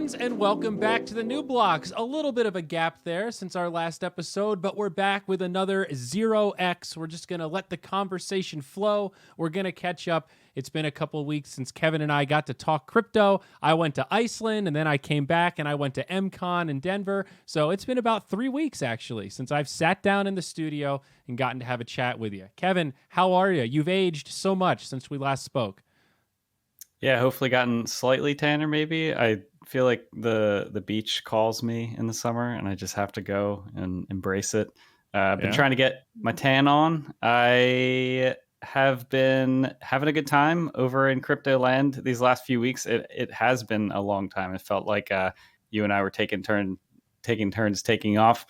friends, and welcome back to the New Blocks. A little bit of a gap there since our last episode, but we're back with another 0x. We're just going to let the conversation flow. We're going to catch up. It's been a couple of weeks since Kevin and I got to talk crypto. I went to Iceland, and then I came back, and I went to MCon in Denver. So it's been about 3 weeks, actually, since I've sat down in the studio and gotten to have a chat with you. Kevin, how are you? You've aged so much since we last spoke. Yeah, hopefully gotten slightly tanner maybe. I feel like the beach calls me in the summer and I just have to go and embrace it. I've been trying to get my tan on. I have been having a good time over in crypto land these last few weeks. It has been a long time. It felt like you and I were taking turns taking off.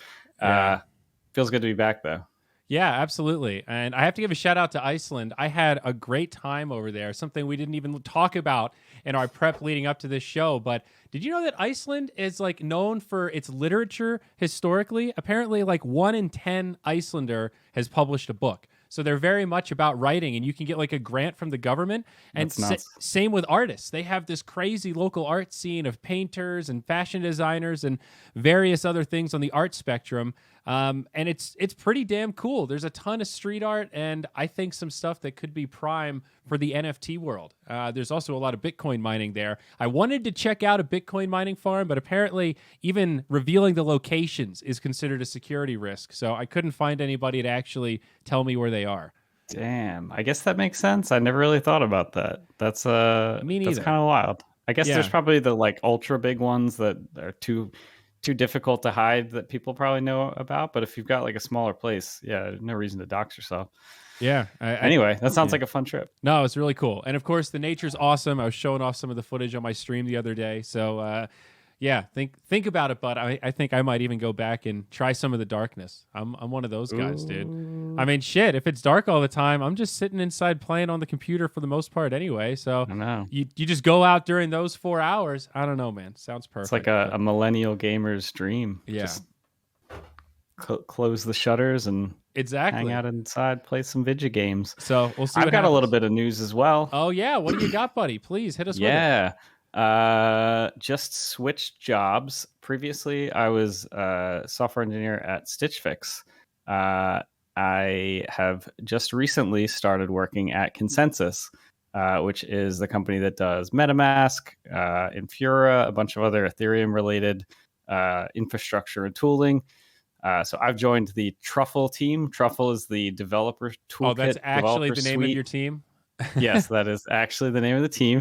Feels good to be back though. Yeah, absolutely. And I have to give a shout out to Iceland. I had a great time over there, something we didn't even talk about in our prep leading up to this show. But did you know that Iceland is like known for its literature historically? Apparently, like 1 in 10 Icelander has published a book. So they're very much about writing, and you can get like a grant from the government. And same with artists. They have this crazy local art scene of painters and fashion designers and various other things on the art spectrum. And it's pretty damn cool. There's a ton of street art, and I think some stuff that could be prime for the NFT world. There's also a lot of Bitcoin mining there. I wanted to check out a Bitcoin mining farm, but apparently even revealing the locations is considered a security risk. So I couldn't find anybody to actually tell me where they are. Damn, I guess that makes sense. I never really thought about that. That's Me neither. That's kind of wild. I guess there's probably the like ultra big ones that are too difficult to hide that people probably know about. But if you've got like a smaller place, no reason to dox yourself. Yeah. Anyway, that sounds like a fun trip. No, it's really cool. And of course, the nature's awesome. I was showing off some of the footage on my stream the other day. So think about it, bud. I think I might even go back and try some of the darkness. I'm one of those guys, dude. I mean, shit, if it's dark all the time, I'm just sitting inside playing on the computer for the most part anyway. So I know. You just go out during those 4 hours. I don't know, man. Sounds perfect. It's like a millennial gamer's dream. Yeah. Just close the shutters and hang out inside, play some video games. So we'll see. I've got a little bit of news as well. Oh yeah, what do you got, buddy? Please hit us with it. Just switched jobs. Previously, I was a software engineer at Stitch Fix. I have just recently started working at Consensus, which is the company that does MetaMask, Infura, a bunch of other Ethereum-related infrastructure and tooling. So I've joined the Truffle team. Truffle is the developer toolkit. Oh, that's actually the name suite. Of your team? Yes, that is actually the name of the team.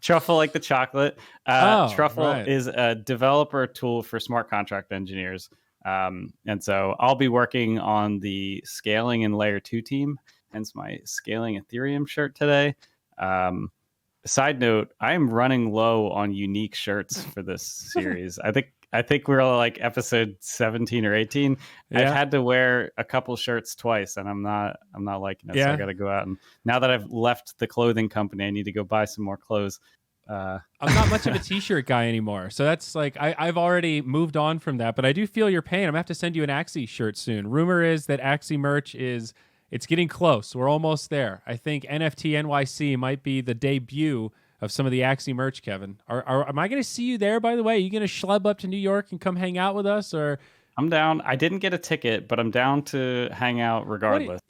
Truffle, like the chocolate. Truffle is a developer tool for smart contract engineers. And so I'll be working on the scaling and layer 2 team, hence my scaling Ethereum shirt today. Side note, I am running low on unique shirts for this series. I think we're like episode 17 or 18. Yeah. I've had to wear a couple shirts twice, and I'm not liking it. Yeah. So I got to go out, and now that I've left the clothing company, I need to go buy some more clothes. I'm not much of a t-shirt guy anymore, so that's like I've already moved on from that. But I do feel your pain. I'm gonna have to send you an Axie shirt soon. Rumor is that Axie merch it's getting close. We're almost there. I think NFT NYC might be the debut of some of the Axie merch, Kevin. Am I going to see you there, by the way? Are you going to schlub up to New York and come hang out with us? Or I'm down. I didn't get a ticket, but I'm down to hang out regardless.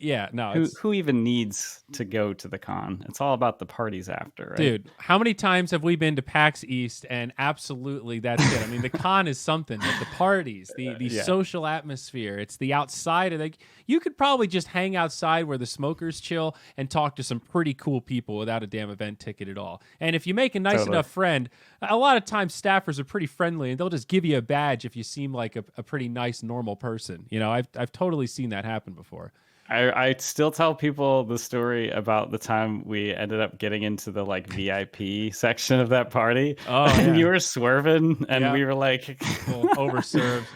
Who even needs to go to the con? It's all about the parties after, right? Dude, how many times have we been to PAX East, and absolutely that's it. I mean, the con is something, but the parties, the social atmosphere, it's the outside of you could probably just hang outside where the smokers chill and talk to some pretty cool people without a damn event ticket at all. And if you make a nice enough friend, a lot of times staffers are pretty friendly, and they'll just give you a badge if you seem like a pretty nice, normal person. You know, I've totally seen that happen before. I still tell people the story about the time we ended up getting into the like VIP section of that party. Oh, and you were swerving, and we were like overserved.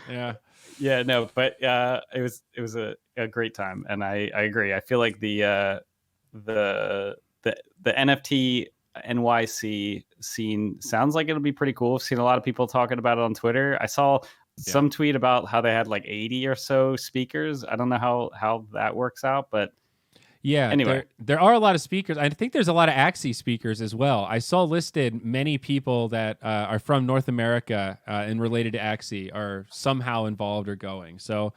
Yeah, no, but it was a great time, and I agree. I feel like the NFT NYC scene sounds like it'll be pretty cool. I've seen a lot of people talking about it on Twitter. I saw some tweet about how they had like 80 or so speakers. I don't know how that works out, but Yeah, Anyway, there are a lot of speakers. I think there's a lot of Axie speakers as well. I saw listed many people that are from North America and related to Axie are somehow involved or going. So,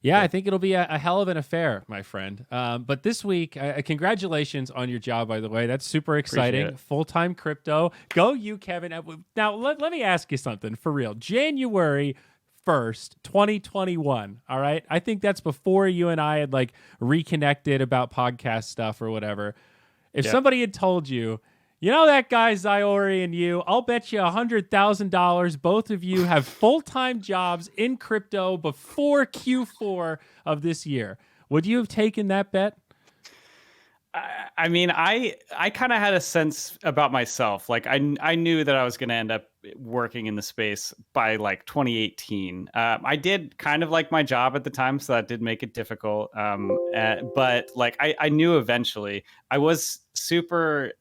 yeah, I think it'll be a hell of an affair, my friend. But this week, congratulations on your job, by the way. That's super exciting. Full-time crypto. Go you, Kevin. Now, let me ask you something for real. January 1st, 2021. All right. I think that's before you and I had like reconnected about podcast stuff or whatever. If somebody had told you, you know, that guy Zyori and you, I'll bet you $100,000 both of you have full-time jobs in crypto before Q4 of this year, would you have taken that bet? I mean, I kind of had a sense about myself. Like I knew that I was going to end up working in the space by like 2018. I did kind of like my job at the time, so that did make it difficult. But like I knew eventually. I was super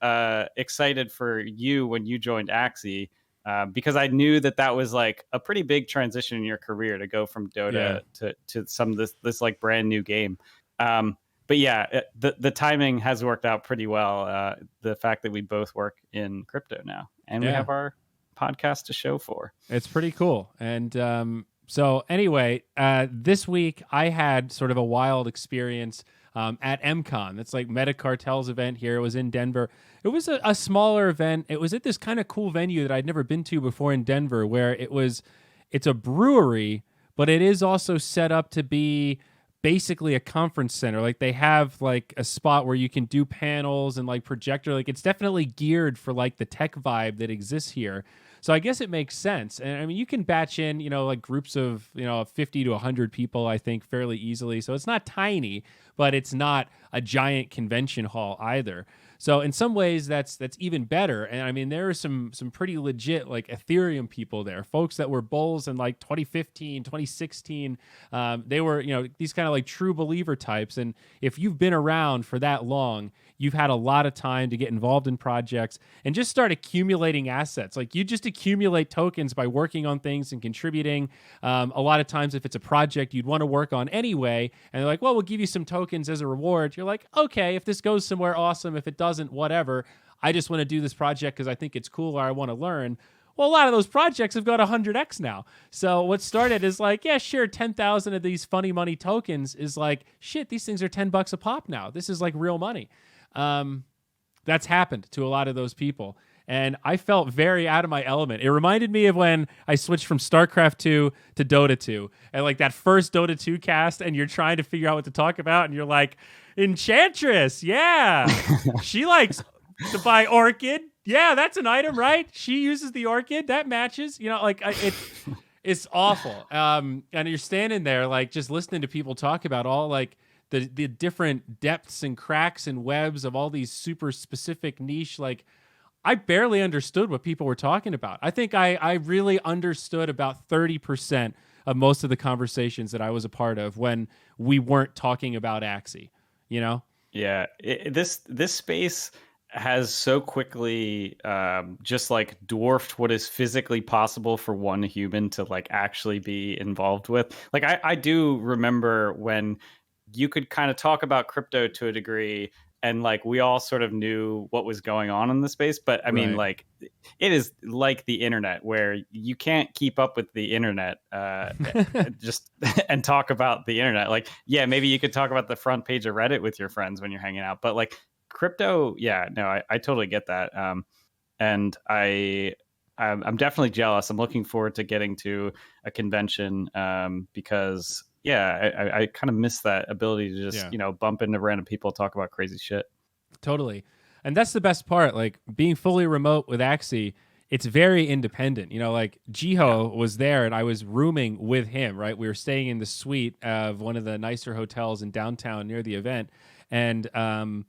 excited for you when you joined Axie. Because I knew that was like a pretty big transition in your career to go from Dota to some of this like brand new game. But yeah, the timing has worked out pretty well. The fact that we both work in crypto now, and we have our podcast to show for. It's pretty cool. And so anyway, this week I had sort of a wild experience at MCon. That's like Metacartel's event here. It was in Denver. It was a smaller event. It was at this kind of cool venue that I'd never been to before in Denver, where it's a brewery, but it is also set up to be basically a conference center. Like they have like a spot where you can do panels and like projector. Like it's definitely geared for like the tech vibe that exists here. So I guess it makes sense. And I mean, you can batch in, you know, like groups of, you know, 50 to 100 people, I think, fairly easily. So it's not tiny, but it's not a giant convention hall either. So in some ways, that's even better. And I mean, there are some pretty legit like Ethereum people there, folks that were bulls in like 2015, 2016. They were, you know, these kind of like true believer types. And if you've been around for that long, you've had a lot of time to get involved in projects and just start accumulating assets. Like you just accumulate tokens by working on things and contributing. A lot of times, if it's a project you'd want to work on anyway, and they're like, well, we'll give you some tokens as a reward. You're like, okay, if this goes somewhere, awesome. If it doesn't, whatever. I just want to do this project because I think it's cool or I want to learn. Well, a lot of those projects have got 100x now. So what started is like, yeah, sure, 10,000 of these funny money tokens is like, shit, these things are $10 a pop now. This is like real money. That's happened to a lot of those people. And I felt very out of my element. It reminded me of when I switched from StarCraft 2 to Dota 2. And like that first Dota 2 cast, and you're trying to figure out what to talk about, and you're like, Enchantress, yeah. She likes to buy Orchid. Yeah, that's an item, right? She uses the Orchid. That matches. You know, like it's awful. And you're standing there like just listening to people talk about all like the different depths and cracks and webs of all these super specific niche, like I barely understood what people were talking about. I think I really understood about 30% of most of the conversations that I was a part of when we weren't talking about Axie, you know? Yeah, this space has so quickly just like dwarfed what is physically possible for one human to like actually be involved with. Like I do remember when you could kind of talk about crypto to a degree and like we all sort of knew what was going on in the space. But I mean, like it is like the internet where you can't keep up with the internet just and talk about the internet. Like, yeah, maybe you could talk about the front page of Reddit with your friends when you're hanging out. But like crypto, yeah, no, I totally get that. And I'm definitely jealous. I'm looking forward to getting to a convention because yeah, I kind of miss that ability to just, you know, bump into random people, talk about crazy shit. Totally. And that's the best part. Like being fully remote with Axie, it's very independent. You know, like Jiho was there and I was rooming with him, right? We were staying in the suite of one of the nicer hotels in downtown near the event. And there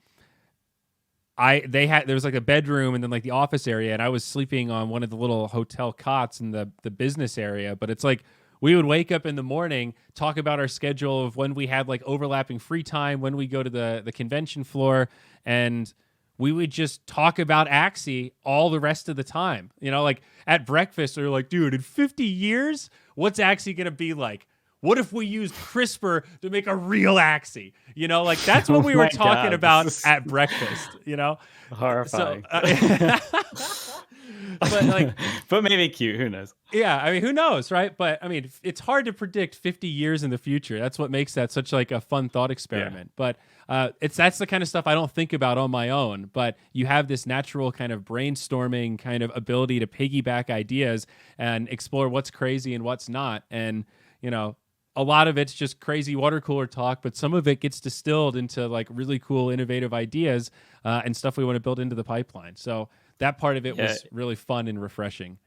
was like a bedroom and then like the office area. And I was sleeping on one of the little hotel cots in the business area. But it's like, we would wake up in the morning, talk about our schedule of when we had like overlapping free time, when we go to the convention floor, and we would just talk about Axie all the rest of the time. You know, like at breakfast, they're like, dude, in 50 years, what's Axie going to be like? what if we used CRISPR to make a real Axie? You know, like that's what we were talking about at breakfast, you know? Horrifying. But like, but maybe cute. Who knows? Yeah, I mean, who knows, right? But I mean, it's hard to predict 50 years in the future. That's what makes that such like a fun thought experiment. Yeah. But that's the kind of stuff I don't think about on my own. But you have this natural kind of brainstorming kind of ability to piggyback ideas and explore what's crazy and what's not. And you know, a lot of it's just crazy water cooler talk, but some of it gets distilled into like really cool, innovative ideas and stuff we want to build into the pipeline. So that part of it was really fun and refreshing.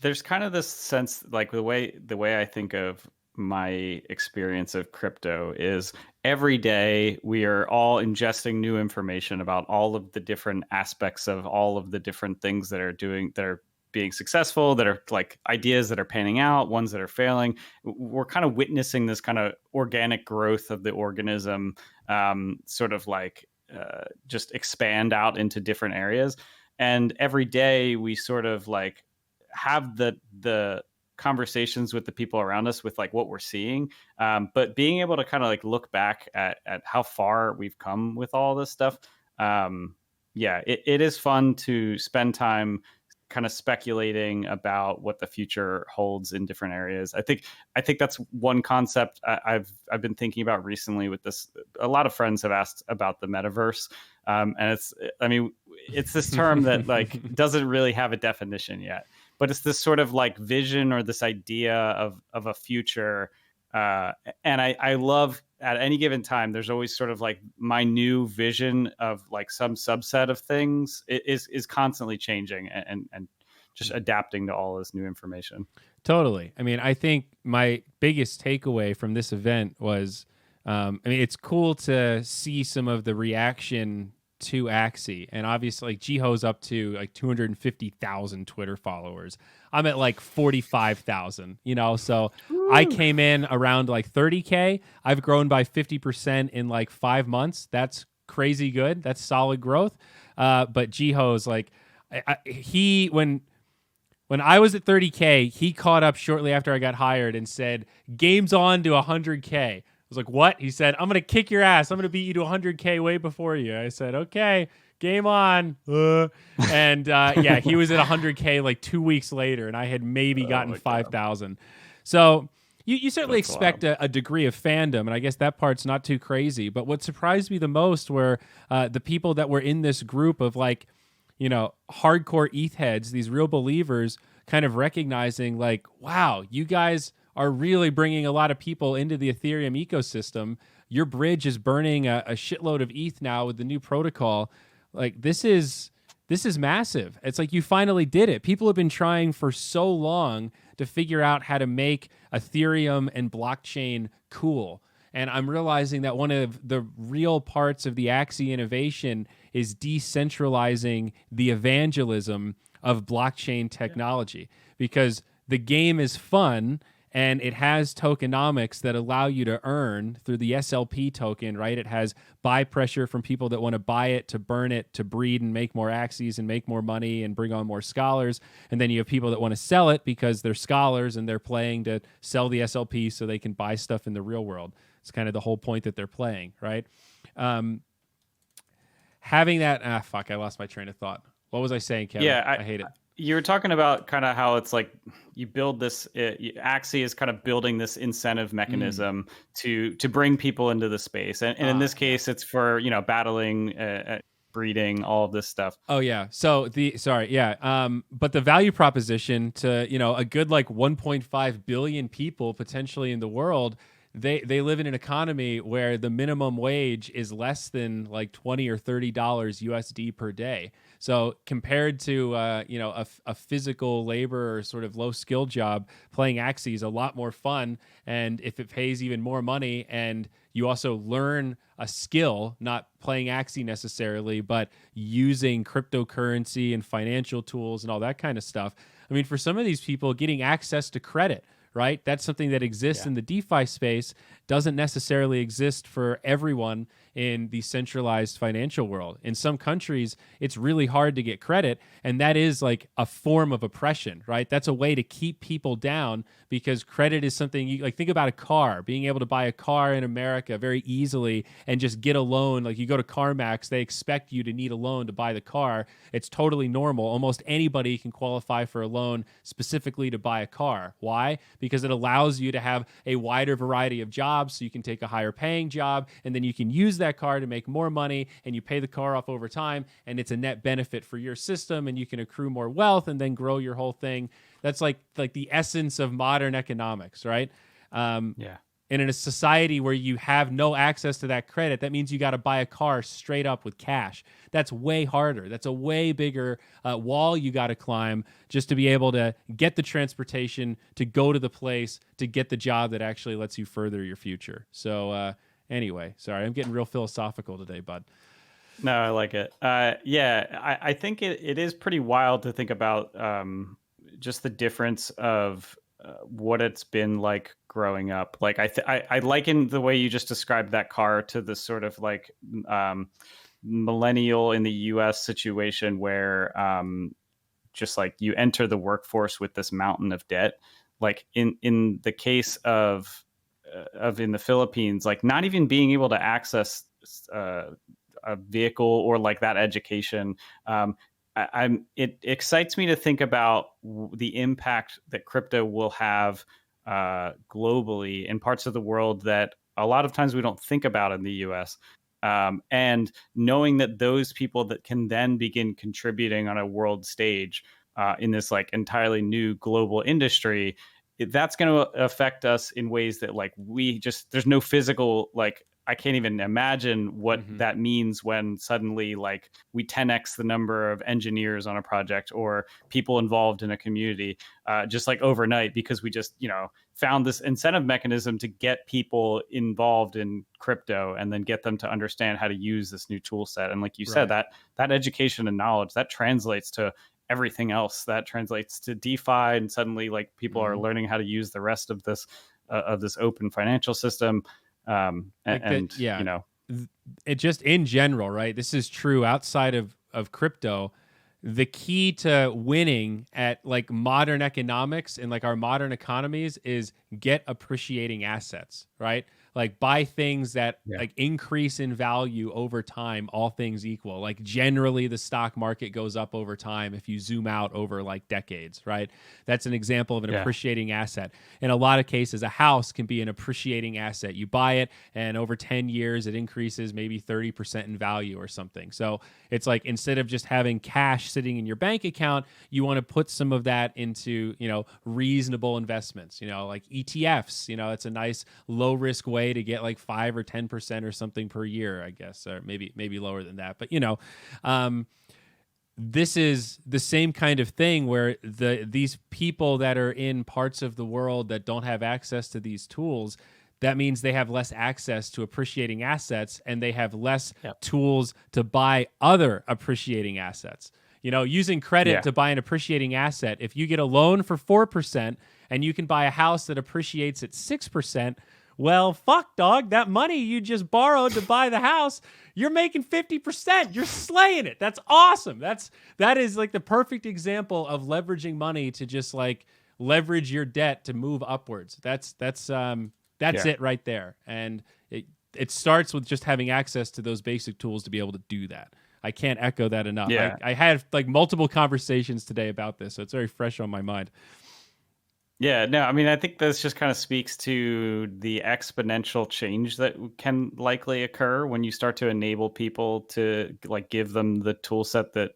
There's kind of this sense, like the way I think of my experience of crypto is every day we are all ingesting new information about all of the different aspects of all of the different things that are being successful, that are like ideas that are panning out, ones that are failing. We're kind of witnessing this kind of organic growth of the organism, sort of like just expand out into different areas. And every day we sort of like have the conversations with the people around us with like what we're seeing. But being able to kind of like look back at how far we've come with all this stuff. It is fun to spend time kind of speculating about what the future holds in different areas. I think that's one concept I've been thinking about recently with this. A lot of friends have asked about the metaverse. And it's this term that like doesn't really have a definition yet, but it's this sort of like vision or this idea of a future. And I love at any given time, there's always sort of like my new vision of like some subset of things is constantly changing and just adapting to all this new information. Totally. I mean, I think my biggest takeaway from this event was, it's cool to see some of the reaction to Axie, and obviously like Jiho's up to like 250,000 Twitter followers. I'm at like 45,000, you know, so Ooh. I came in around like 30K. I've grown by 50% in like 5 months. That's crazy good. That's solid growth. But Jiho's like, when I was at 30K, he caught up shortly after I got hired and said, game's on to 100K. I was like, what? He said, I'm going to kick your ass. I'm going to beat you to 100K way before you. I said, okay, game on. And he was at 100K like 2 weeks later, and I had maybe gotten 5,000. So you certainly expect a degree of fandom, and I guess that part's not too crazy. But what surprised me the most were the people that were in this group of like, you know, hardcore ETH heads, these real believers kind of recognizing like, wow, you guys are really bringing a lot of people into the Ethereum ecosystem. Your bridge is burning a shitload of ETH now with the new protocol. Like this is massive. It's like you finally did it. People have been trying for so long to figure out how to make Ethereum and blockchain cool. And I'm realizing that one of the real parts of the Axie innovation is decentralizing the evangelism of blockchain technology, because the game is fun and it has tokenomics that allow you to earn through the SLP token, right? It has buy pressure from people that want to buy it, to burn it, to breed and make more Axies and make more money and bring on more scholars. And then you have people that want to sell it because they're scholars and they're playing to sell the SLP so they can buy stuff in the real world. It's kind of the whole point that they're playing, right? Having that, I lost my train of thought. What was I saying, Kevin? Yeah, I hate it. You were talking about kind of how it's like you build this, Axie is kind of building this incentive mechanism to bring people into the space. And in this case, it's for, you know, battling, breeding, all of this stuff. Oh, yeah. So but the value proposition to, you know, a good like 1.5 billion people potentially in the world, they live in an economy where the minimum wage is less than like $20 or $30 USD per day. So compared to a physical labor or sort of low skill job, playing Axie is a lot more fun. And if it pays even more money, and you also learn a skill, not playing Axie necessarily, but using cryptocurrency and financial tools and all that kind of stuff. I mean, for some of these people, getting access to credit, right? That's something that exists in the DeFi space. doesn't necessarily exist for everyone in the centralized financial world. In some countries, it's really hard to get credit, and that is like a form of oppression, right? That's a way to keep people down, because credit is something you like. Think about a car, being able to buy a car in America very easily and just get a loan. Like you go to CarMax, they expect you to need a loan to buy the car. It's totally normal. Almost anybody can qualify for a loan specifically to buy a car. Why? Because it allows you to have a wider variety of jobs, so you can take a higher paying job, and then you can use that car to make more money, and you pay the car off over time, and it's a net benefit for your system, and you can accrue more wealth and then grow your whole thing. That's like the essence of modern economics, right? Yeah. And in a society where you have no access to that credit, that means you got to buy a car straight up with cash. That's way harder. That's a way bigger wall you got to climb just to be able to get the transportation, to go to the place, to get the job that actually lets you further your future. So anyway, sorry, I'm getting real philosophical today, bud. No, I like it. I think it is pretty wild to think about just the difference of what it's been like growing up. Like I liken the way you just described that car to this sort of like millennial in the US situation where just like you enter the workforce with this mountain of debt. Like in the case of in the Philippines, like not even being able to access a vehicle or like that education. It excites me to think about the impact that crypto will have globally in parts of the world that a lot of times we don't think about in the US. And knowing that those people that can then begin contributing on a world stage in this like entirely new global industry, that's going to affect us in ways that like there's no physical, like I can't even imagine what that means when suddenly like we 10x the number of engineers on a project or people involved in a community just like overnight, because we just, found this incentive mechanism to get people involved in crypto and then get them to understand how to use this new tool set. And like you said, that education and knowledge that translates to everything else. That translates to DeFi, and suddenly like people are learning how to use the rest of this open financial system. It just in general, right? This is true outside of crypto. The key to winning at like modern economics and like our modern economies is get appreciating assets, right? Like buy things that like increase in value over time, all things equal. Like generally the stock market goes up over time if you zoom out over like decades, right? That's an example of an appreciating asset. In a lot of cases, a house can be an appreciating asset. You buy it and over 10 years it increases maybe 30% in value or something. So it's like instead of just having cash sitting in your bank account, you want to put some of that into, reasonable investments, like ETFs. It's a nice low risk way to get like 5 or 10% or something per year, I guess, or maybe lower than that. But this is the same kind of thing where these people that are in parts of the world that don't have access to these tools, that means they have less access to appreciating assets, and they have less tools to buy other appreciating assets. Using credit to buy an appreciating asset, if you get a loan for 4% and you can buy a house that appreciates at 6%, well, fuck, dog, that money you just borrowed to buy the house, you're making 50%. You're slaying it. That's awesome. That is like the perfect example of leveraging money to just like leverage your debt to move upwards. That's it right there. And it starts with just having access to those basic tools to be able to do that. I can't echo that enough. Yeah. I had like multiple conversations today about this, so it's very fresh on my mind. Yeah, no, I mean, I think this just kind of speaks to the exponential change that can likely occur when you start to enable people to like give them the tool set that,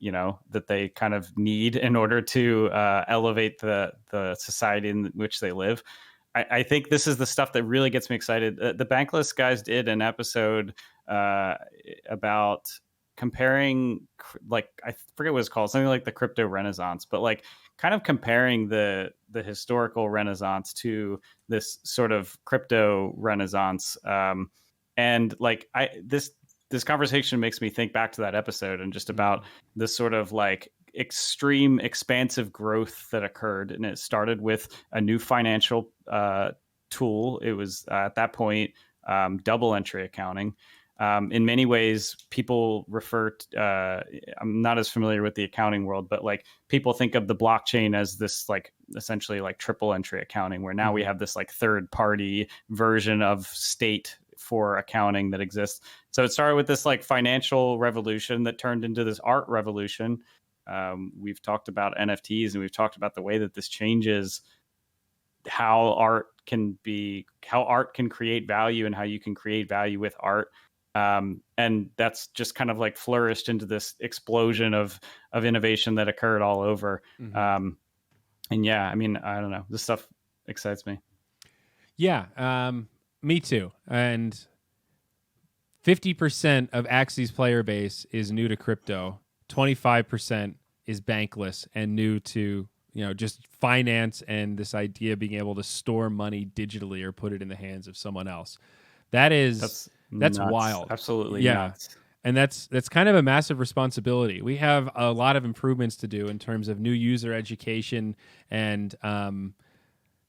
that they kind of need in order to elevate the society in which they live. I think this is the stuff that really gets me excited. The Bankless guys did an episode about comparing, like, I forget what it's called, something like the crypto renaissance, but like kind of comparing the historical renaissance to this sort of crypto renaissance. And like this conversation makes me think back to that episode and just about this sort of like extreme expansive growth that occurred. And it started with a new financial tool. It was at that point double entry accounting. In many ways, people refer to, I'm not as familiar with the accounting world, but like people think of the blockchain as this like essentially like triple entry accounting, where now we have this like third party version of state for accounting that exists. So it started with this like financial revolution that turned into this art revolution. We've talked about NFTs, and we've talked about the way that this changes how art can create value, and how you can create value with art. And that's just kind of like flourished into this explosion of innovation that occurred all over. And yeah, I mean, I don't know, this stuff excites me. Yeah, me too. And 50% of Axie's player base is new to crypto. 25% is bankless and new to, just finance and this idea of being able to store money digitally or put it in the hands of someone else. That's nuts. Wild. Absolutely. Yeah. Nuts. And that's kind of a massive responsibility. We have a lot of improvements to do in terms of new user education and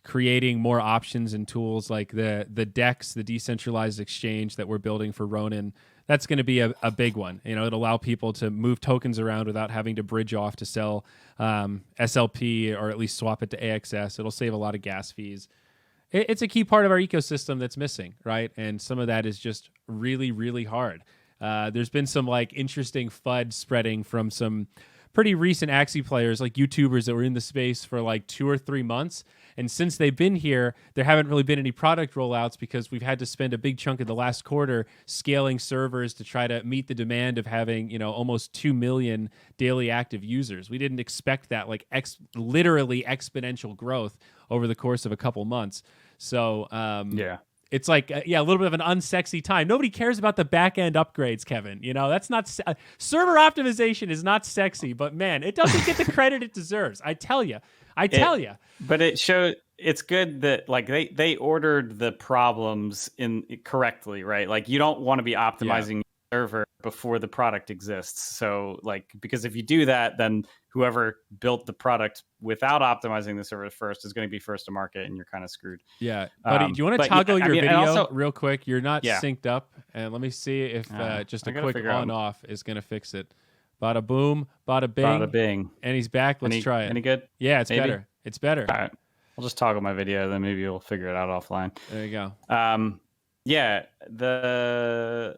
creating more options and tools like the DEX, the decentralized exchange that we're building for Ronin. That's going to be a big one. It'll allow people to move tokens around without having to bridge off to sell SLP or at least swap it to AXS. It'll save a lot of gas fees. It's a key part of our ecosystem that's missing, right? And some of that is just really, really hard. There's been some like interesting FUD spreading from some pretty recent Axie players, like YouTubers that were in the space for like 2 or 3 months. And since they've been here, there haven't really been any product rollouts because we've had to spend a big chunk of the last quarter scaling servers to try to meet the demand of having, almost 2 million daily active users. We didn't expect that like literally exponential growth over the course of a couple months. So it's like, a little bit of an unsexy time. Nobody cares about the back end upgrades, Kevin. That's not server optimization is not sexy, but man, it doesn't get the credit it deserves. I tell you. But it's good that like they ordered the problems correctly, right? Like you don't want to be optimizing your server before the product exists. So like, because if you do that, then whoever built the product without optimizing the server first is going to be first to market, and you're kind of screwed. Yeah. Buddy, do you want to toggle your video real quick? You're not synced up. And let me see if just a quick on off is going to fix it. Bada boom, bada bing. Bada bing. And he's back. Let's try it. Any good? Yeah, it's better. It's better. All right. I'll just toggle my video, then maybe we'll figure it out offline. There you go. I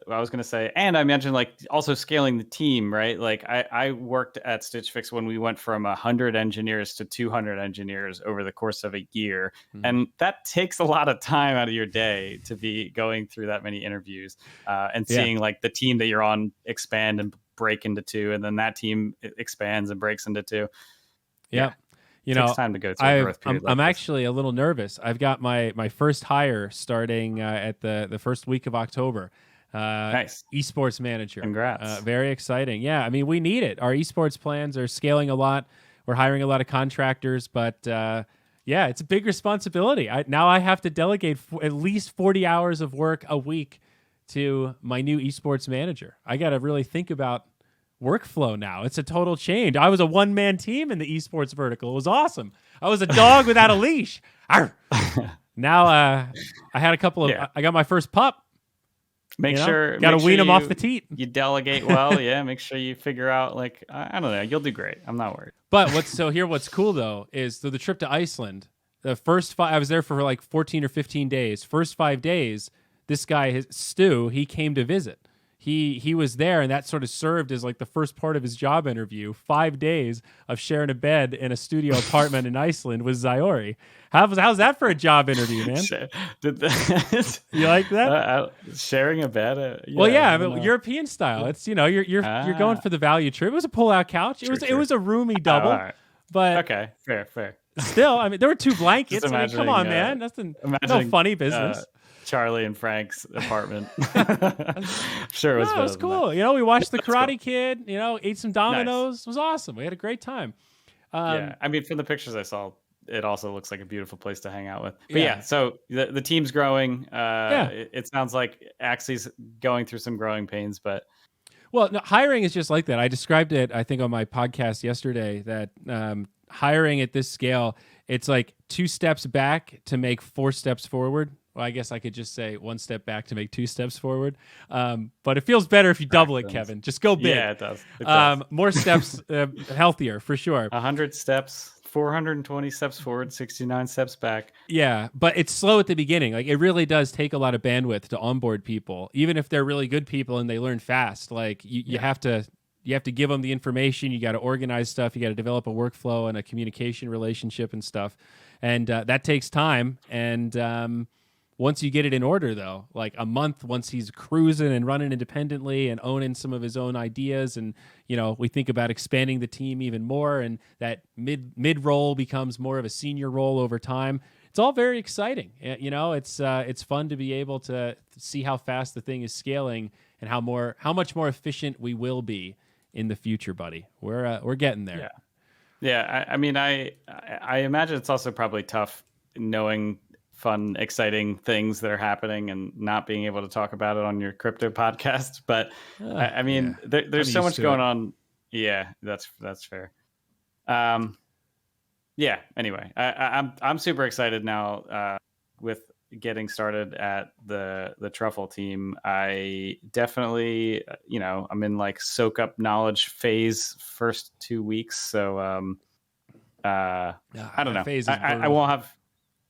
was going to say, and I mentioned like also scaling the team, right? Like I worked at Stitch Fix when we went from 100 engineers to 200 engineers over the course of a year. Mm-hmm. And that takes a lot of time out of your day to be going through that many interviews and seeing like the team that you're on expand and break into two, and then that team expands and breaks into two. Yeah. It takes time to go through a growth period. I'm actually a little nervous. I've got my first hire starting at the first week of October. Nice. Esports manager. Congrats. Very exciting. Yeah, I mean, we need it. Our esports plans are scaling a lot. We're hiring a lot of contractors, but it's a big responsibility. Now I have to delegate at least 40 hours of work a week to my new esports manager. I got to really think about workflow now. It's a total change. I was a one-man team in the esports vertical. It was awesome. I was a dog without a leash. Now I had a couple of I got my first pup. Got to wean him off the teat. You delegate well. Make sure you figure out like I don't know, you'll do great. I'm not worried. But what's cool though is the trip to Iceland, the first I was there for like 14 or 15 days. First 5 days, this guy Stu, he came to visit. He was there, and that sort of served as like the first part of his job interview. 5 days of sharing a bed in a studio apartment in Iceland with Zyori. How's that for a job interview, man? You like that? Sharing a bed? But European style. It's you're going for the value trip. It was a pull-out couch. It was a roomy double. Right. But okay, fair. Still, I mean, there were 2 blankets. I mean, come on, man. No funny business. Charlie and Frank's apartment. Sure, it was. It was cool. We watched The Karate Kid. Ate some Dominoes. Nice. It was awesome. We had a great time. I mean, from the pictures I saw, it also looks like a beautiful place to hang out with. But so the team's growing. It sounds like Axie's going through some growing pains, but. Well, no, hiring is just like that. I described it, I think, on my podcast yesterday that hiring at this scale it's like 2 steps back to make 4 steps forward. Well, I guess I could just say 1 step back to make 2 steps forward. But it feels better if you double it, Kevin. Just go big. Yeah, it does. It does. More steps, healthier for sure. 100 steps. 420 steps forward, 69 steps back. Yeah, but it's slow at the beginning. Like, it really does take a lot of bandwidth to onboard people, even if they're really good people and they learn fast. Like, you have to give them the information. You got to organize stuff. You got to develop a workflow and a communication relationship and stuff, and that takes time. And once you get it in order, though, like a month, once he's cruising and running independently and owning some of his own ideas, and we think about expanding the team even more, and that mid role becomes more of a senior role over time. It's all very exciting. It's fun to be able to see how fast the thing is scaling and how much more efficient we will be in the future, buddy. We're getting there. Yeah. I mean, I imagine it's also probably tough knowing fun, exciting things that are happening and not being able to talk about it on your crypto podcast. But I mean, there's so much going on. Yeah, that's fair. Yeah. Anyway, I'm super excited now with getting started at the Truffle team. I definitely, I'm in like soak up knowledge phase first 2 weeks. So I don't know. I won't have.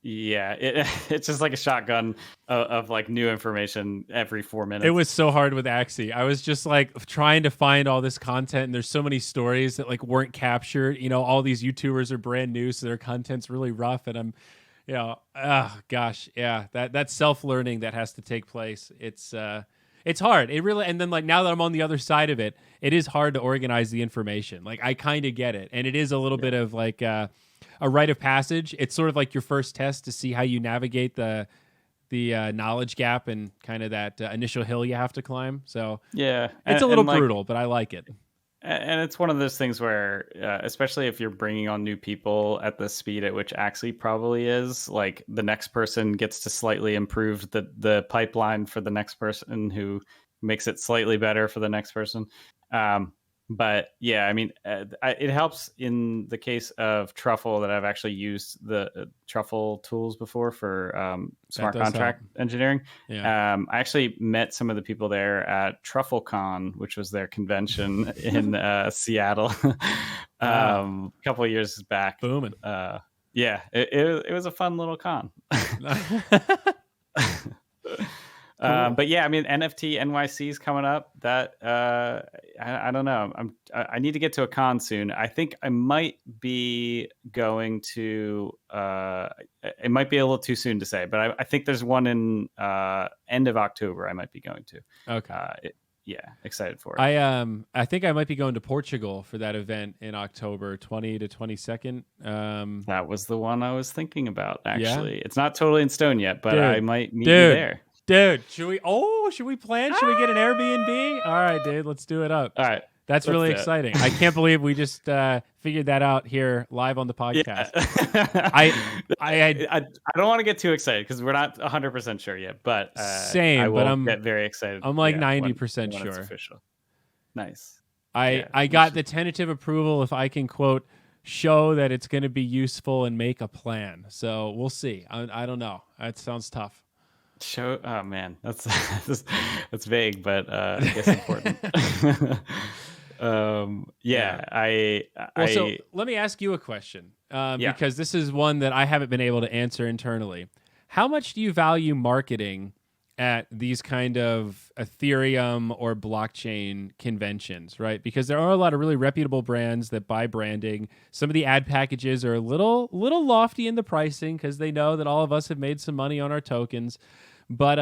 Yeah, it's just like a shotgun of like new information every 4 minutes. It was so hard with Axie. I was just like trying to find all this content, and there's so many stories that like weren't captured. All these YouTubers are brand new, so their content's really rough, and I'm, oh gosh, yeah, that self-learning that has to take place. It's hard. It really, and then like now that I'm on the other side of it, it is hard to organize the information. Like I kind of get it, and it is a little bit of like a rite of passage. It's sort of like your first test to see how you navigate the knowledge gap and kind of that initial hill you have to climb. So yeah, it's a little brutal, but I like it. And it's one of those things where, especially if you're bringing on new people at the speed at which Axie probably is, like the next person gets to slightly improve the pipeline for the next person, who makes it slightly better for the next person. But yeah, I mean, it helps in the case of Truffle that I've actually used the Truffle tools before for smart contract engineering. Yeah. I actually met some of the people there at TruffleCon, which was their convention in Seattle a couple of years back. Booming. Yeah, it was a fun little con. But yeah, I mean, NFT NYC is coming up. That I don't know. I need to get to a con soon. I think I might be going to. It might be a little too soon to say, but I think there's one in end of October. I might be going to. Okay. Yeah, excited for it. I think I might be going to Portugal for that event in October 20 to 22nd. That was the one I was thinking about. Actually, yeah? It's not totally in stone yet, but I might meet you there. Dude, should we plan? Should we get an Airbnb? All right, dude, let's do it up. All right. That's really exciting. I can't believe we just figured that out here live on the podcast. Yeah. I don't want to get too excited because we're not 100% sure yet, but same. I will but I'm get very excited. I'm like 90% sure. It's official. Nice. I got the tentative approval if I can quote show that it's going to be useful and make a plan. So we'll see. I don't know. That sounds tough. Show. Oh man, that's vague, but I guess important. So let me ask you a question, because this is one that I haven't been able to answer internally. How much do you value marketing at these kind of Ethereum or blockchain conventions, right? Because there are a lot of really reputable brands that buy branding. Some of the ad packages are a little lofty in the pricing because they know that all of us have made some money on our tokens. But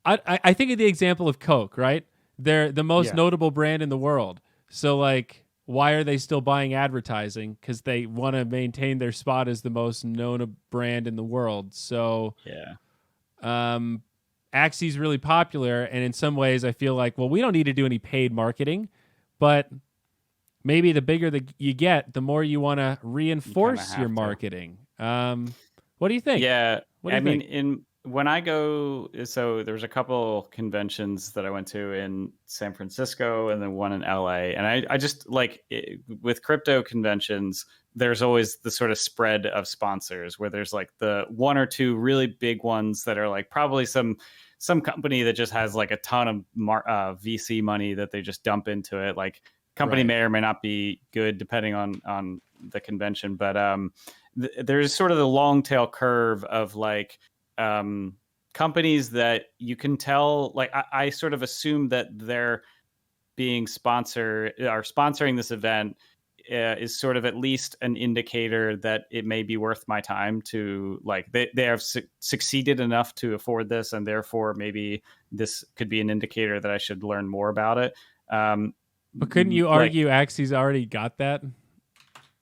I think of the example of Coke, right? They're the most notable brand in the world. So, like, why are they still buying advertising? Because they want to maintain their spot as the most known brand in the world. So, Axie's really popular, and in some ways, I feel like, well, we don't need to do any paid marketing, but maybe the bigger you get, the more you want to reinforce your marketing. What do you think? Yeah, I mean, when I go, so there's a couple conventions that I went to in San Francisco and then one in LA. And I just with crypto conventions, there's always the sort of spread of sponsors where there's like the one or two really big ones that are like probably some company that just has like a ton of VC money that they just dump into it. Like company may or may not be good depending on the convention, but there's sort of the long tail curve of like companies that you can tell, like I sort of assume that they're being sponsoring this event is sort of at least an indicator that it may be worth my time to like they have succeeded enough to afford this, and therefore maybe this could be an indicator that I should learn more about it. But couldn't you argue Axie's already got that?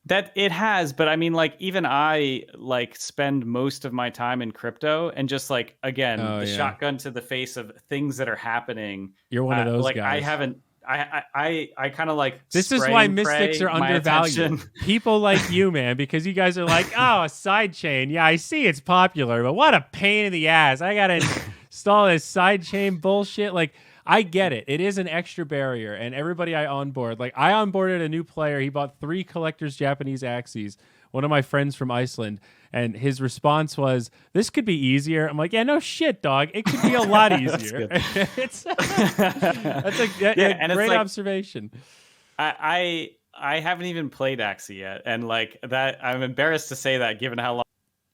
That it has, but I mean, like even I like spend most of my time in crypto, and just like again, shotgun to the face of things that are happening. You're one of those like guys. I haven't. I kind of like this is why mystics are undervalued. People like you, man, because you guys are like, oh, a side chain. Yeah, I see it's popular, but what a pain in the ass. I gotta install this side chain bullshit. Like, I get it. It is an extra barrier, and everybody I onboard, like I onboarded a new player. He bought 3 collector's Japanese Axies. One of my friends from Iceland, and his response was, "This could be easier." I'm like, "Yeah, no shit, dog. It could be a lot easier." That's a great observation. I haven't even played Axie yet, and like that, I'm embarrassed to say that given how long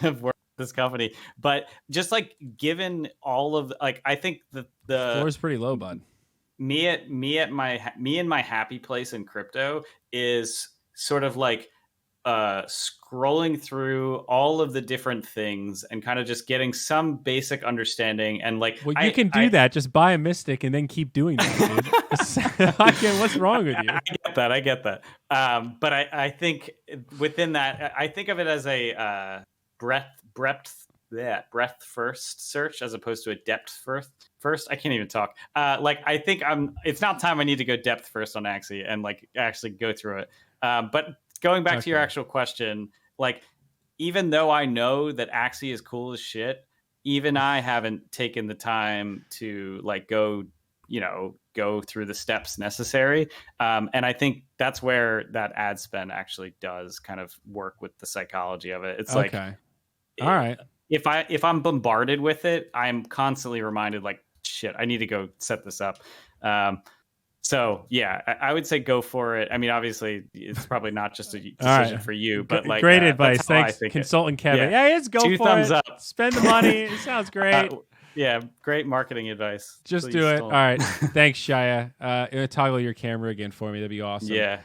I've worked with this company. But just like given all of like, I think the floor is pretty low, bud. Me in my happy place in crypto is sort of like scrolling through all of the different things and kind of just getting some basic understanding. And like, well, you can do that. Just buy a Mystic and then keep doing that, dude. What's wrong with you? I get that. But I think within that, I think of it as a breadth first search as opposed to a depth first. I can't even talk. Like I think it's not time I need to go depth first on Axie and like actually go through it. But going back to your actual question, like even though I know that Axie is cool as shit, even I haven't taken the time to like go through the steps necessary. And I think that's where that ad spend actually does kind of work with the psychology of it. It's like, all right. If I'm bombarded with it, I'm constantly reminded like, shit, I need to go set this up. So yeah, I would say go for it. I mean, obviously, it's probably not just a decision for you, but like great advice. Thanks, consultant Kevin. Yeah, it's go 2 for thumbs it. Up. Spend the money. It sounds great. Yeah, great marketing advice. Just Please do it. All right. Thanks, Shia. Toggle your camera again for me. That'd be awesome. Yeah.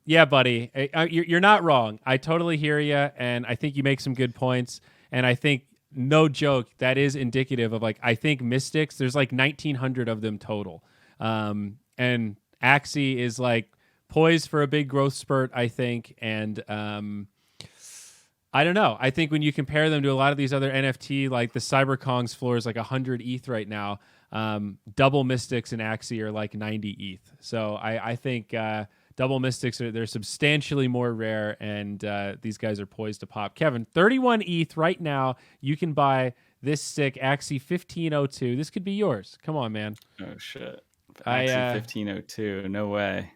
Yeah, buddy. You're not wrong. I totally hear you, and I think you make some good points. And I think, no joke, that is indicative of like, I think Mystics, there's like 1,900 of them total. And Axie is like poised for a big growth spurt, I think. And I don't know. I think when you compare them to a lot of these other NFT, like the CyberKong's floor is like 100 ETH right now. Double Mystics and Axie are like 90 ETH. So I think double Mystics they're substantially more rare, and these guys are poised to pop. Kevin, 31 ETH right now. You can buy this sick Axie 1502. This could be yours. Come on, man. Oh shit. Axie 1502. No way.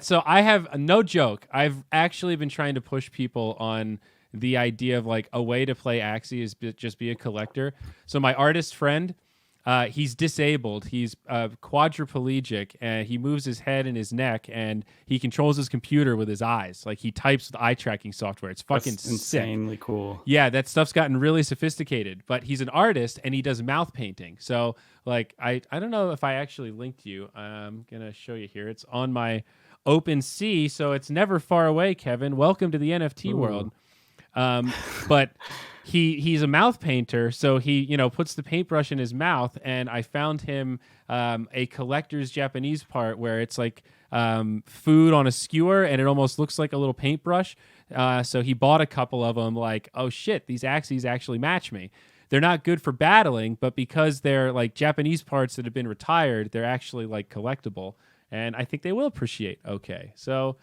So I have no joke. I've actually been trying to push people on the idea of like a way to play Axie is just be a collector. So my artist friend, he's disabled. He's quadriplegic, and he moves his head and his neck, and he controls his computer with his eyes. Like he types with eye tracking software. It's fucking That's insanely sick. Cool. Yeah, that stuff's gotten really sophisticated. But he's an artist, and he does mouth painting. So like I don't know if I actually linked you. I'm gonna show you here. It's on my OpenSea, so it's never far away. Kevin, welcome to the NFT world. But he's a mouth painter, so he puts the paintbrush in his mouth, and I found him a collector's Japanese part where it's like food on a skewer, and it almost looks like a little paintbrush. So he bought a couple of them. Like, oh shit, these Axies actually match me. They're not good for battling, but because they're like Japanese parts that have been retired, they're actually like collectible, and I think they will appreciate. Okay, so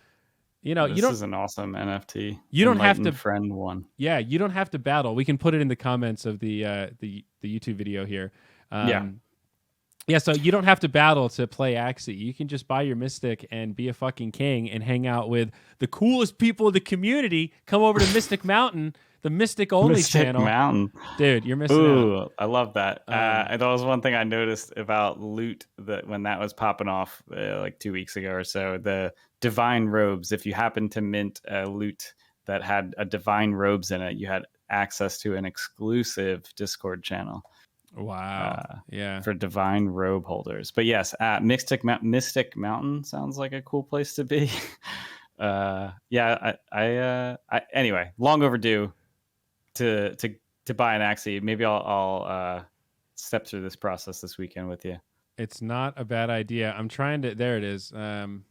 You know, this is an awesome NFT. You don't have to friend one. Yeah, you don't have to battle. We can put it in the comments of the YouTube video here. Yeah, so you don't have to battle to play Axie. You can just buy your Mystic and be a fucking king and hang out with the coolest people of the community. Come over to Mystic Mountain, the Mystic only channel. Mountain. Dude, you're missing out. I love that. That was one thing I noticed about loot that when that was popping off like 2 weeks ago or so, the divine robes. If you happen to mint a loot that had a divine robes in it, you had access to an exclusive Discord channel. Wow. Yeah. For divine robe holders. But yes, Mystic Mountain sounds like a cool place to be. Anyway, long overdue to buy an Axie. Maybe I'll step through this process this weekend with you. It's not a bad idea. I'm trying to. There it is. I'm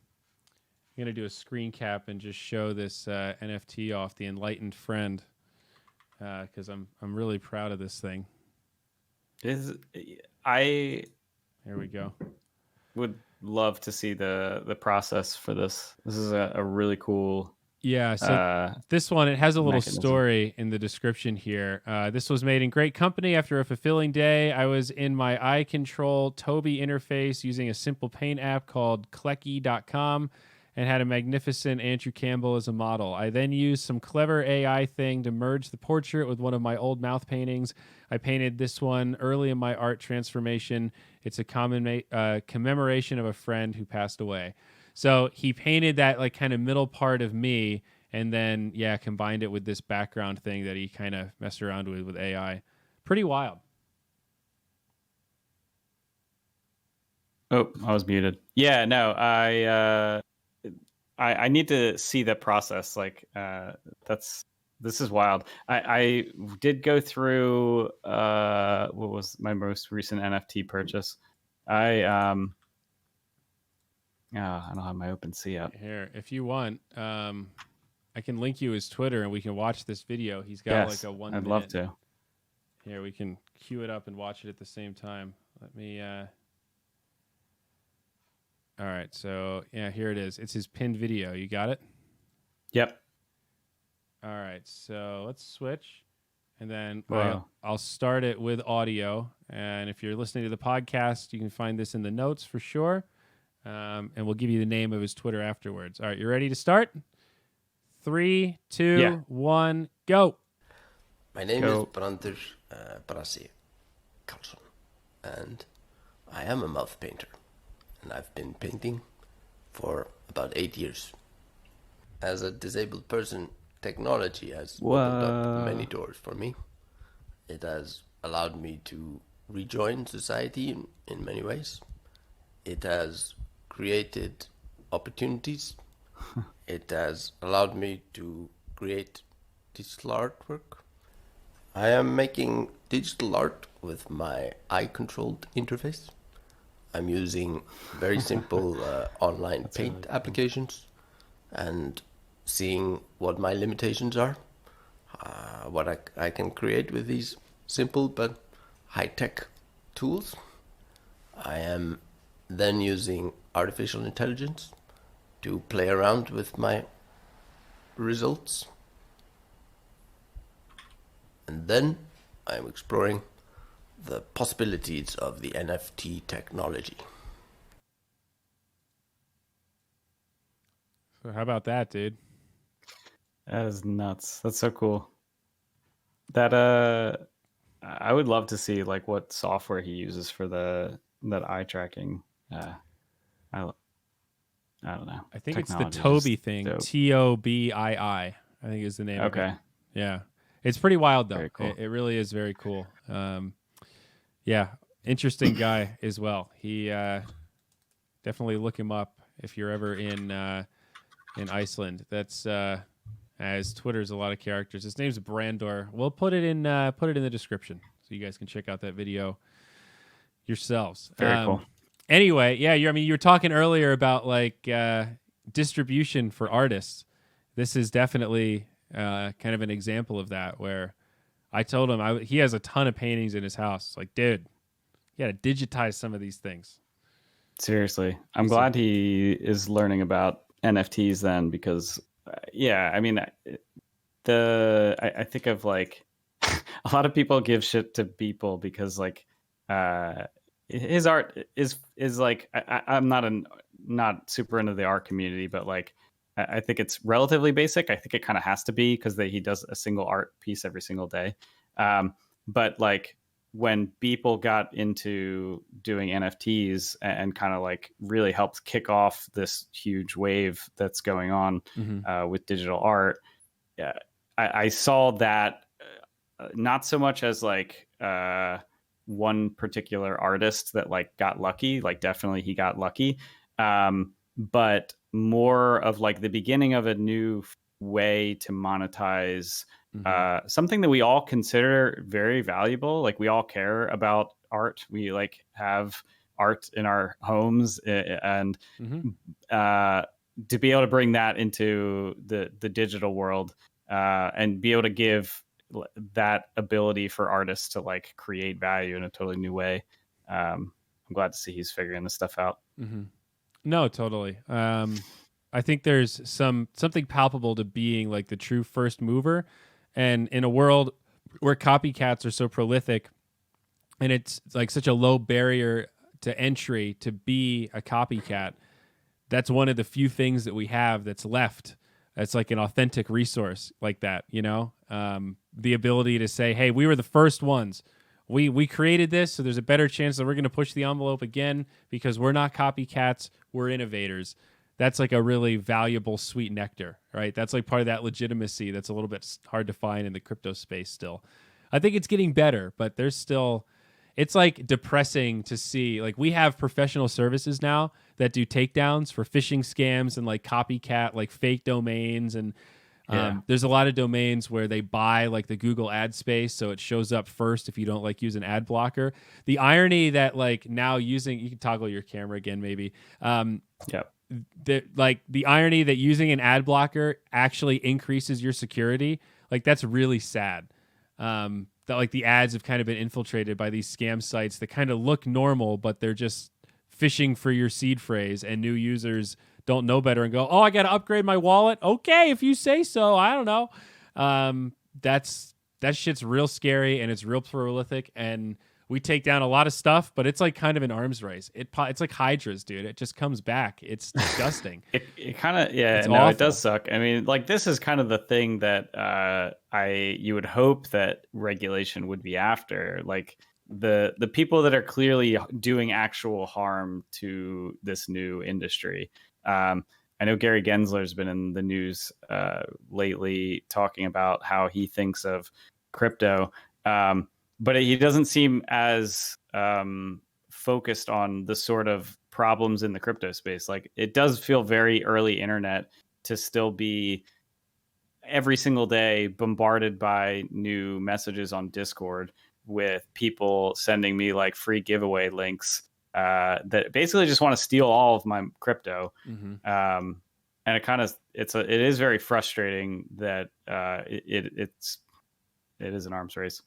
gonna do a screen cap and just show this NFT off, the Enlightened Friend, because I'm really proud of this thing. Here we go. Would love to see the process for this. This is a really cool. Yeah, so this one, it has a little story in the description here. This was made in great company after a fulfilling day. I was in my iControl Toby interface using a simple paint app called Klecky.com and had a magnificent Andrew Campbell as a model. I then used some clever AI thing to merge the portrait with one of my old mouth paintings. I painted this one early in my art transformation. It's a commemoration of a friend who passed away. So he painted that like kind of middle part of me and then, combined it with this background thing that he kind of messed around with AI. Pretty wild. Oh, I was muted. Yeah, no, I need to see the process. Like, this is wild. I did go through what was my most recent NFT purchase. I don't have my OpenSea up here. If you want, I can link you his Twitter and we can watch this video. He's got like a 1 minute. I'd love to. Here, we can cue it up and watch it at the same time. Let me. All right, so here it is. It's his pinned video. You got it? Yep. All right, so let's switch, and then wow. I'll start it with audio. And if you're listening to the podcast, you can find this in the notes for sure, and we'll give you the name of his Twitter afterwards. All right, you ready to start? 3, 2, 1, go. My name is Brandur Brasi Karlsson, and I am a mouth painter. And I've been painting for about 8 years. As a disabled person, technology has opened up many doors for me. It has allowed me to rejoin society in many ways. It has created opportunities. It has allowed me to create digital artwork. I am making digital art with my eye-controlled interface. I'm using very simple online paint applications and seeing what my limitations are, what I can create with these simple but high-tech tools. I am then using artificial intelligence to play around with my results. And then I'm exploring the possibilities of the NFT technology. So how about that, dude? That is nuts. That's so cool. That I would love to see like what software he uses for that eye tracking. I don't know. I think it's the Toby thing. TOBII. I think is the name. Okay. Of it. Yeah. It's pretty wild though. Cool. It really is very cool. Yeah, interesting guy as well. He definitely look him up if you're ever in Iceland. That's as Twitter's a lot of characters. His name's Brandur. We'll put it in the description so you guys can check out that video yourselves. Very cool. Anyway, you were talking earlier about like distribution for artists. This is definitely kind of an example of that where I told him he has a ton of paintings in his house. Like, dude, you got to digitize some of these things. Seriously. I'm glad he is learning about NFTs then, because I mean, I think of like a lot of people give shit to Beeple because like his art is like I'm not super into the art community, but like I think it's relatively basic. I think it kind of has to be because he does a single art piece every single day. But like when Beeple got into doing NFTs and kind of like really helped kick off this huge wave that's going on with digital art, I saw that not so much as like one particular artist that like got lucky, like definitely he got lucky, but more of like the beginning of a new way to monetize something that we all consider very valuable. Like we all care about art. We like have art in our homes, and to be able to bring that into the digital world and be able to give that ability for artists to like create value in a totally new way. I'm glad to see he's figuring this stuff out. No, totally. I think there's something palpable to being like the true first mover, and in a world where copycats are so prolific and it's like such a low barrier to entry to be a copycat, that's one of the few things that we have that's left. That's like an authentic resource like that, you know? The ability to say, hey, we were the first ones. We created this, so there's a better chance that we're going to push the envelope again because we're not copycats, we're innovators. That's like a really valuable sweet nectar, right? That's like part of that legitimacy that's a little bit hard to find in the crypto space still. I think it's getting better, but there's still... It's like depressing to see. Like we have professional services now that do takedowns for phishing scams and like copycat, like fake domains. And there's a lot of domains where they buy like the Google ad space, so it shows up first if you don't like use an ad blocker. The irony that like now using, you can toggle your camera again maybe. The irony that using an ad blocker actually increases your security, like that's really sad. That like the ads have kind of been infiltrated by these scam sites that kind of look normal, but they're just fishing for your seed phrase, and new users don't know better and go, oh, I got to upgrade my wallet. Okay, if you say so. I don't know. That shit's real scary and it's real prolific, and we take down a lot of stuff, but it's like kind of an arms race. It's like hydras, dude. It just comes back. It's disgusting. it kind of, it does suck. I mean, like this is kind of the thing that you would hope that regulation would be after. Like the people that are clearly doing actual harm to this new industry. I know Gary Gensler's been in the news lately talking about how he thinks of crypto. But he doesn't seem as focused on the sort of problems in the crypto space. Like it does feel very early internet to still be every single day bombarded by new messages on Discord with people sending me like free giveaway links that basically just want to steal all of my crypto. And it is very frustrating that it is an arms race.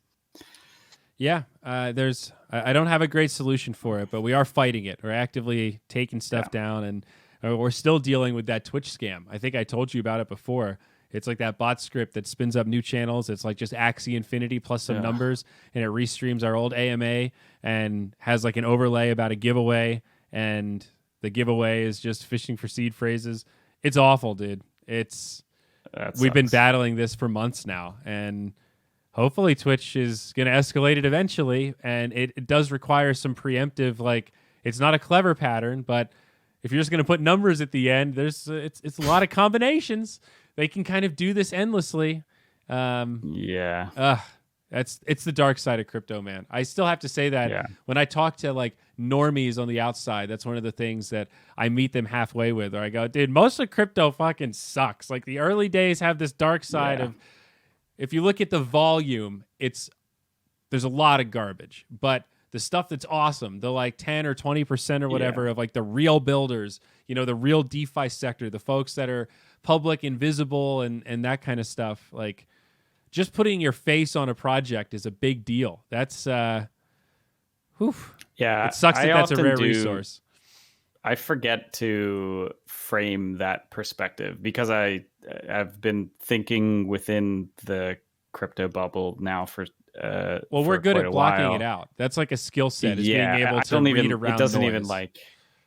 Yeah, I don't have a great solution for it, but we are fighting it. We're actively taking stuff down, and we're still dealing with that Twitch scam. I think I told you about it before. It's like that bot script that spins up new channels. It's like just Axie Infinity plus some numbers, and it restreams our old AMA and has like an overlay about a giveaway, and the giveaway is just fishing for seed phrases. It's awful, dude. We've been battling this for months now, and hopefully Twitch is going to escalate it eventually, and it does require some preemptive, like, it's not a clever pattern, but if you're just going to put numbers at the end, it's a lot of combinations. They can kind of do this endlessly. It's the dark side of crypto, man. I still have to say that when I talk to like normies on the outside, that's one of the things that I meet them halfway with, or I go, dude, most of crypto fucking sucks. Like the early days have this dark side of, if you look at the volume, there's a lot of garbage, but the stuff that's awesome, the like 10 or 20% or whatever of like the real builders, you know, the real DeFi sector, the folks that are public, invisible, and that kind of stuff. Like just putting your face on a project is a big deal. That's, it sucks that that's a rare resource. I forget to frame that perspective because I've been thinking within the crypto bubble now for we're good at blocking it out. That's like a skill set, is being able to read around it doesn't noise. even like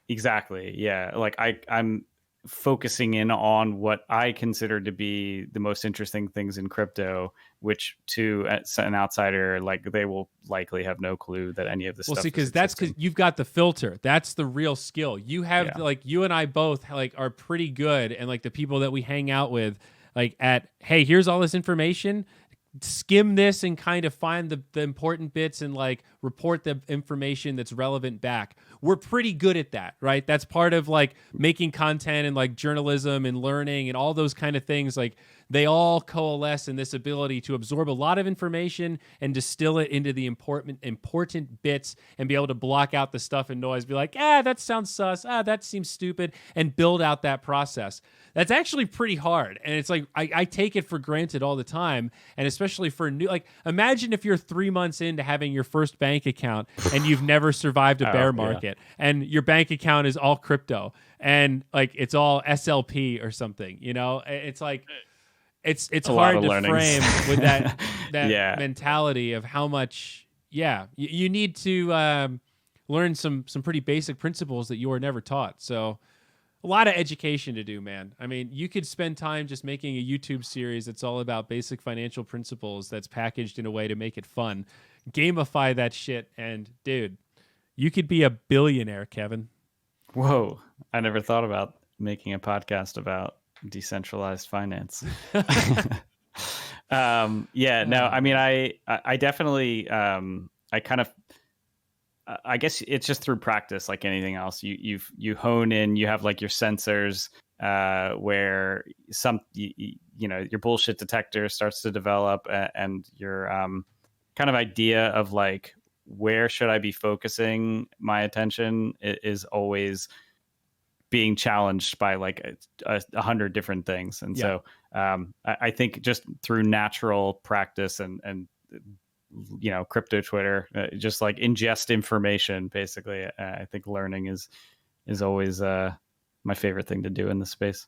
exactly. Yeah. Like I'm focusing in on what I consider to be the most interesting things in crypto, which to an outsider, like they will likely have no clue that any of this stuff. Well, see, because you've got the filter. That's the real skill. You have like, you and I both like are pretty good, and like the people that we hang out with, like hey, here's all this information. Skim this and kind of find the important bits and like report the information that's relevant back. We're pretty good at that, right? That's part of like making content and like journalism and learning and all those kind of things. Like they all coalesce in this ability to absorb a lot of information and distill it into the important bits and be able to block out the stuff and noise, be like, that sounds sus, that seems stupid, and build out that process. That's actually pretty hard. And it's like, I take it for granted all the time. And especially for new, like imagine if you're 3 months into having your first bank account and you've never survived a bear market and your bank account is all crypto and like, it's all SLP or something, you know, it's like, it's hard to frame with that mentality of how much, you need to learn some pretty basic principles that you were never taught. So a lot of education to do, man. I mean, you could spend time just making a YouTube series that's all about basic financial principles that's packaged in a way to make it fun. Gamify that shit, and dude, you could be a billionaire, Kevin. Whoa. I never thought about making a podcast about decentralized finance. No, I mean, I definitely, I kind of, I guess it's just through practice, like anything else. You hone in. You have like your sensors, where your bullshit detector starts to develop, and your kind of idea of like where should I be focusing my attention is always being challenged by like 100 different things, and so I think just through natural practice and crypto Twitter, just like ingest information, basically. I think learning is always my favorite thing to do in this space.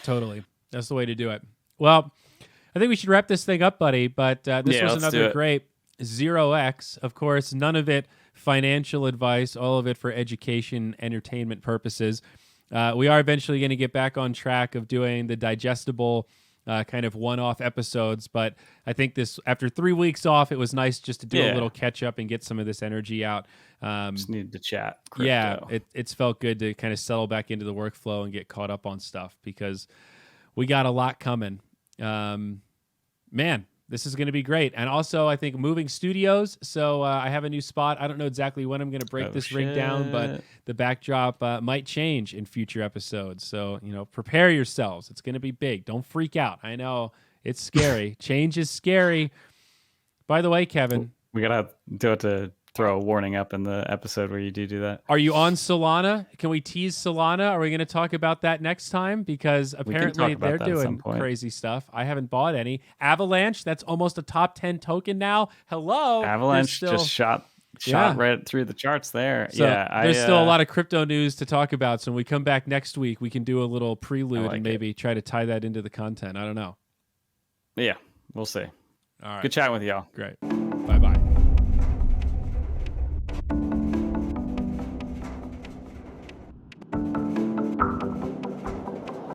Totally. That's the way to do it. Well, I think we should wrap this thing up, buddy, but this was another great 0x. Of course, none of it financial advice, all of it for education, entertainment purposes. We are eventually going to get back on track of doing the digestible kind of one-off episodes, but I think this, after 3 weeks off, it was nice just to do a little catch-up and get some of this energy out. Just needed to chat crypto. Yeah, it's felt good to kind of settle back into the workflow and get caught up on stuff because we got a lot coming. Man, this is going to be great. And also, I think moving studios. So I have a new spot. I don't know exactly when I'm going to break this rig down, but the backdrop might change in future episodes. So, prepare yourselves. It's going to be big. Don't freak out. I know it's scary. Change is scary. By the way, Kevin. We got to throw a warning up in the episode where you do that. Are you on Solana? Can we tease Solana? Are we going to talk about that next time? Because apparently they're doing crazy stuff. I haven't bought any. Avalanche, that's almost a top 10 token now. Hello. Avalanche just shot right through the charts there. So there's still a lot of crypto news to talk about. So when we come back next week, we can do a little prelude and maybe try to tie that into the content. I don't know. Yeah, we'll see. All right. Good chatting with y'all. Great.